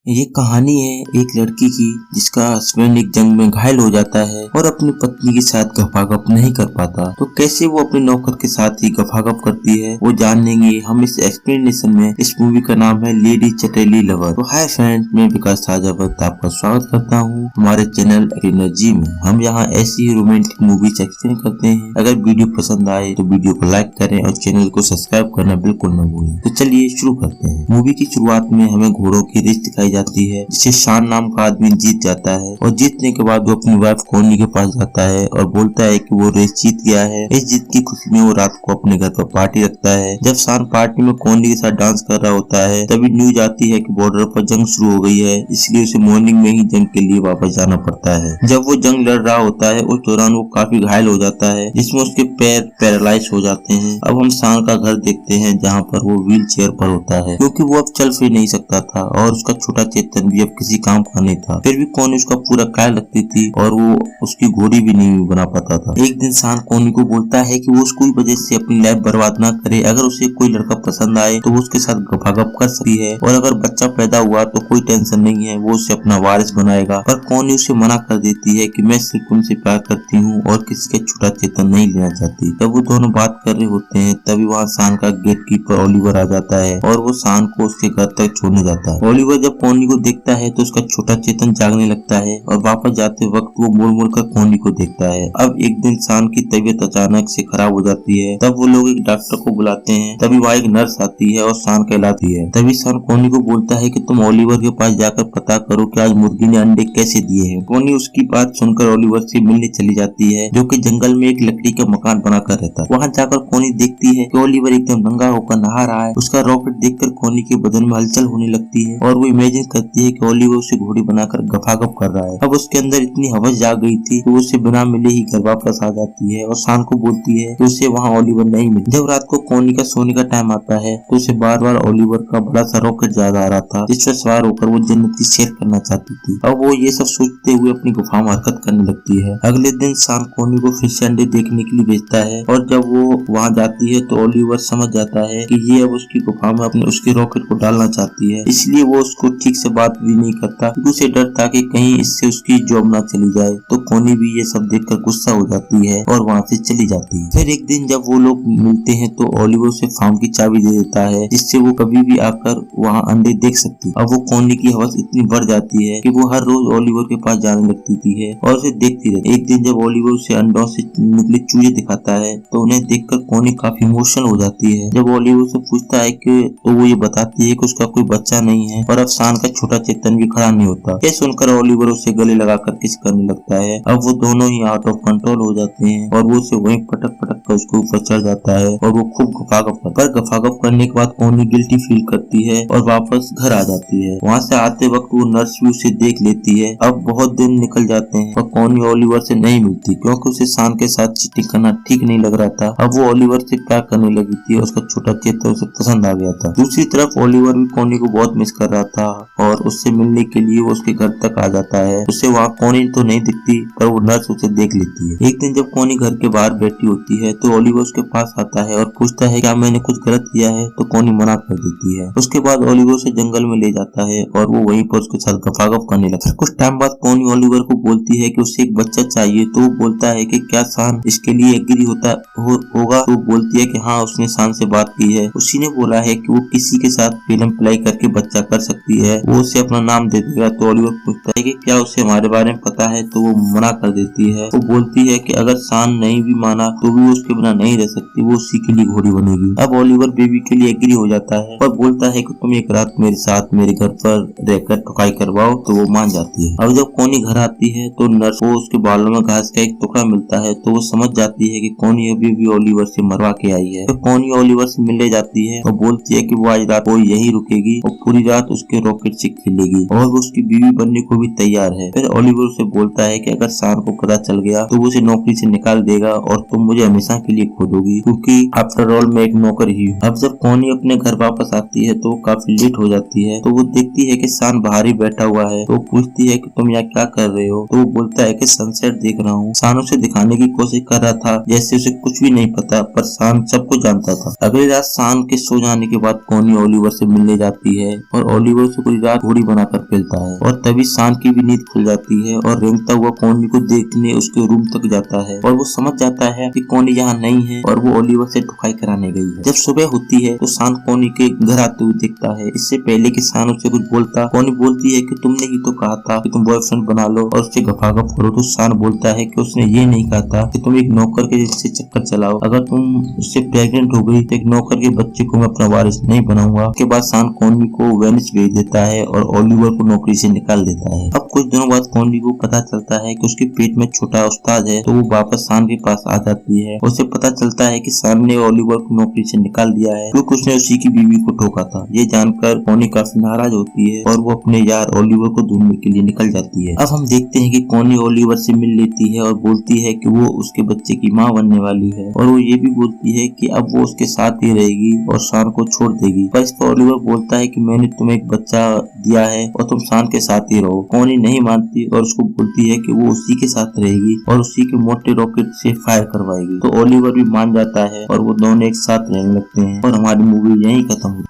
ये कहानी है एक लड़की की जिसका हस्बैंड एक जंग में घायल हो जाता है और अपनी पत्नी के साथ गफागप नहीं कर पाता। तो कैसे वो अपने नौकर के साथ ही गफागप करती है वो जान लेंगे हम इस एक्सप्लेनेशन में। इस मूवी का नाम है लेडी चटेली लवर। तो हाय फ्रेंड्स, मैं विकास साजावत आपका स्वागत करता हूँ हमारे चैनल एनर्जी में। हम यहाँ ऐसी ही रोमांटिक मूवीज एक्सप्लेन करते हैं। अगर वीडियो पसंद आए तो वीडियो को लाइक करें और चैनल को सब्सक्राइब करना बिल्कुल न भूलें। तो चलिए शुरू करते हैं। मूवी की शुरुआत में हमें घोड़ों की रेस दिखाई जाती है जिसे शान नाम का आदमी जीत जाता है और जीतने के बाद वो अपनी वाइफ कोनी के पास जाता है और बोलता है कि वो रेस जीत गया है। इस जीत की खुशी में वो रात को अपने घर पर पार्टी रखता है। जब शान पार्टी में कोनी के साथ डांस कर रहा होता है तभी न्यूज आती है कि बॉर्डर पर जंग शुरू हो गई है, इसलिए उसे मॉर्निंग में ही जंग के लिए वापस जाना पड़ता है। जब वो जंग लड़ रहा होता है उस दौरान वो काफी घायल हो जाता है जिसमें उसके पैर पैरालाइज हो जाते हैं। अब हम शान का घर देखते हैं जहाँ पर वो व्हील चेयर पर होता है क्योंकि वो अब चल फिर नहीं सकता था और उसका छोटा चेतन भी अब किसी काम का नहीं था। फिर भी कोनी उसका पूरा ख्याल रखती थी और वो उसकी घोड़ी भी नहीं बना पाता था। एक दिन शान कोनी को बोलता है कि वो उसकी वजह से अपनी लाइफ बर्बाद ना करे। अगर उसे कोई लड़का पसंद आए तो वो उसके साथ गफागप कर सकती है और अगर बच्चा पैदा हुआ तो कोई टेंशन नहीं है, वो उसे अपना वारिस बनाएगा। पर कोनी उसे मना कर देती है कि मैं सिर्फ तुमसे प्यार करती हूँ और किसी का छोटा चेतन नहीं लेना चाहती। जब वो दोनों बात कर रहे होते हैं तभी वहाँ शान का गेट कीपर ओलिवर आ जाता है और वो शान को उसके घर तक छोड़ने जाता है। ओलिवर जब कोनी को देखता है तो उसका छोटा चेतन जागने लगता है और वापस जाते वक्त वो मुड़ मुड़ कर कोनी को देखता है। अब एक दिन शान की तबीयत अचानक से खराब हो जाती है। तब वो लोग एक डॉक्टर को बुलाते हैं। तभी वहाँ एक नर्स आती है और शान कहलाती है। तभी शान कोनी को बोलता है कि तुम ओलिवर के पास जाकर पता करो कि आज मुर्गी ने अंडे कैसे दिए हैं। कोनी उसकी बात सुनकर ओलिवर से मिलने चली जाती है जो कि जंगल में एक लकड़ी का मकान बनाकर रहता है। वहाँ जाकर कोनी देखती है कि ओलिवर एकदम नंगा होकर नहा रहा है। उसका रॉकेट देखकर कोनी के बदन में हलचल होने लगती है और वो इमेजिन करती है कि ओलिवर उसे घोड़ी बनाकर गफागप कर रहा है। अब उसके अंदर इतनी हवस जाग गई थी कि वो उसे बिना मिले ही घर वापस आ जाती है और शान को बोलती है कि उसे वहाँ ओलिवर नहीं मिला। जब रात को कोनी का सोने का टाइम आता है तो उसे बार बार ओलिवर का बड़ा सा रॉकेट याद आ रहा था जिस पर सवार होकर वो जन्नत की सैर करना चाहती थी। अब वो ये सब सोचते हुए अपनी गुफा में हरकत करने लगती है। अगले दिन शान कोनी को फिर से अंडे देखने के लिए भेजता है और जब वो वहाँ जाती है तो ओलिवर समझ जाता है कि ये अब उसकी गुफा में अपने उसके रॉकेट को डालना चाहती है, इसलिए वो उसको ठीक से बात भी नहीं करता क्योंकि उसे डर था कि कहीं इससे उसकी जॉब ना चली जाए। तो कोनी भी ये सब देखकर गुस्सा हो जाती है और वहाँ से चली जाती है। फिर एक दिन जब वो लोग मिलते हैं तो ओलिवर उसे फार्म की चाबी दे देता है जिससे वो कभी भी आकर वहाँ अंडे देख सकती। अब वो कोनी की हवस इतनी बढ़ जाती है कि वो हर रोज ओलिवर के पास जाने लगती है और उसे देखती रहती है। एक दिन जब ओलिवर उसे अंडों से निकले चूजे दिखाता है तो उन्हें देखकर कोनी काफी इमोशनल हो जाती है। जब ओलिवर से पूछता है कि तो वो ये बताती है कि उसका कोई बच्चा नहीं है और अब शान का छोटा चेतन भी खड़ा नहीं होता। ये सुनकर ओलिवर उसे गले लगाकर किस करने लगता है। अब वो दोनों ही आउट ऑफ कंट्रोल हो जाते हैं और वो उसे वहीं पटक पटक कर उसके ऊपर चढ़ जाता है और वो खूब गफागप करने के बाद कोनी गिल्टी फील करती है और वापस घर आ जाती है। वहाँ से आते वक्त वो नर्स भी उसे देख लेती है। अब बहुत दिन निकल जाते हैं और कोनी ओलिवर से नहीं मिलती क्योंकि उसे शान के साथ चीटिंग करना ठीक नहीं लग रहा था। अब वो ओलिवर से प्यार करने लगी थी और उसका छोटा चेतन उसे पसंद आ गया था। दूसरी तरफ ओलिवर भी कोनी को बहुत मिस कर रहा था और उससे मिलने के लिए वो उसके घर तक आ जाता है। उसे वहाँ कोनी तो नहीं दिखती पर वो नर्स उसे देख लेती है। एक दिन जब कोनी घर के बाहर बैठी होती है तो ओलिवर उसके पास आता है और पूछता है क्या मैंने कुछ गलत किया है, तो कोनी मना कर देती है। उसके बाद ओलिवर उसे जंगल में ले जाता है और वो वहीं पर उसके साथ गफागप करने लगता है। कुछ टाइम बाद कोनी ओलिवर को बोलती है कि उसे एक बच्चा चाहिए तो वो बोलता है कि क्या शान इसके लिए एग्री होगा। तो बोलती है कि हाँ, उसने शान से बात की है। उसी ने बोला है कि वो किसी के साथ फिल्म प्ले करके बच्चा कर सकती है, वो उसे अपना नाम दे देगा। तो ओलिवर पूछता है कि क्या उसे हमारे बारे में पता है, तो वो मना कर देती है। वो बोलती है कि अगर शान नहीं भी माना तो भी उसके बिना नहीं रह सकती, वो उसी के लिए घोड़ी बनेगी। अब ओलिवर बेबी के लिए एग्री हो जाता है और बोलता है कि तुम एक रात मेरे साथ मेरे घर पर रहकर ठुकाई करवाओ, तो वो मान जाती है। अब जब कोनी घर आती है तो नर्स को उसके बालों में घास का एक टुकड़ा मिलता है तो वो समझ जाती है कि कोनी अभी भी ओलिवर से मरवा के आई है। तो कोनी ओलिवर से मिलने जाती है और बोलती है कि वो आज रात को यहीं रुकेगी और पूरी रात उसके रॉकेट से खेलेगी और वो उसकी बीवी बनने को भी तैयार है। फिर ओलिवर उसे बोलता है कि अगर शान को पता चल गया तो वो उसे नौकरी से निकाल देगा और तुम मुझे हमेशा के लिए खो दोगी क्योंकि आफ्टर ऑल मैं एक नौकर ही हूँ। अब जब कोनी अपने घर वापस आती है तो काफी लेट हो जाती है तो वो देखती है कि शान बाहर ही बैठा हुआ है। तो पूछती है कि तुम यहाँ क्या कर रहे हो, तो वो बोलता है कि सनसेट देख रहा हूँ। शान उसे दिखाने की कोशिश कर रहा था जैसे उसे कुछ भी नहीं पता, पर शान सब कुछ जानता था। अगली रात शान के सो जाने के बाद कोनी ओलिवर से मिलने जाती है और ओलिवर से कुछ पूरी रात घोड़ी बनाकर खेलता है और तभी शान की भी नींद खुल जाती है और रेंगता हुआ कॉनी को देखने उसके रूम तक जाता है और वो समझ जाता है कि कॉनी यहाँ नहीं है और वो ओलिवर से ढुकाई कराने गई है। जब सुबह होती है तो शान कॉनी के घर आते हुए देखता है। इससे पहले कि शान उससे कुछ बोलता, कॉनी बोलती है कि तुमने ही तो कहा था कि तुम बॉयफ्रेंड बना लो और उससे गफागप करो। तो शान बोलता है कि उसने ये नहीं कहा था कि तुम एक नौकर के जैसे चक्कर चलाओ। अगर तुम उससे प्रेग्नेंट हो गई तो एक नौकर के बच्चे को मैं अपना वारिस नहीं बनाऊंगा। उसके बाद शान कॉनी को वेनिस भेज देता है और ओलिवर को नौकरी से निकाल देता है। अब कुछ दिनों बाद कॉनी को पता चलता है कि उसके पेट में छोटा उस्ताद है, तो वो वापस शान के पास आ जाती है। उसे पता चलता है कि शान ने ओलिवर को नौकरी से निकाल दिया है क्योंकि उसने उसी की बीवी को ठोका था। ये जानकर कॉनी काफी नाराज होती है और वो अपने यार ओलिवर को ढूंढने के लिए निकल जाती है। अब हम देखते हैं कि कॉनी ओलिवर से मिल लेती है और बोलती है कि वो उसके बच्चे की माँ बनने वाली है और वो ये भी बोलती है कि अब वो उसके साथ ही रहेगी और शान को छोड़ देगी। पर इस पर ओलिवर बोलता है कि मैंने तुम्हें एक बच्चा दिया है और तुम शान के साथ ही रहो। कॉनी नहीं मानती और उसको बोलती है कि वो उसी के साथ रहेगी और उसी के मोटे रॉकेट से फायर करवाएगी। तो ओलिवर भी मान जाता है और वो दोनों एक साथ रहने लगते हैं और हमारी मूवी यहीं खत्म हुई।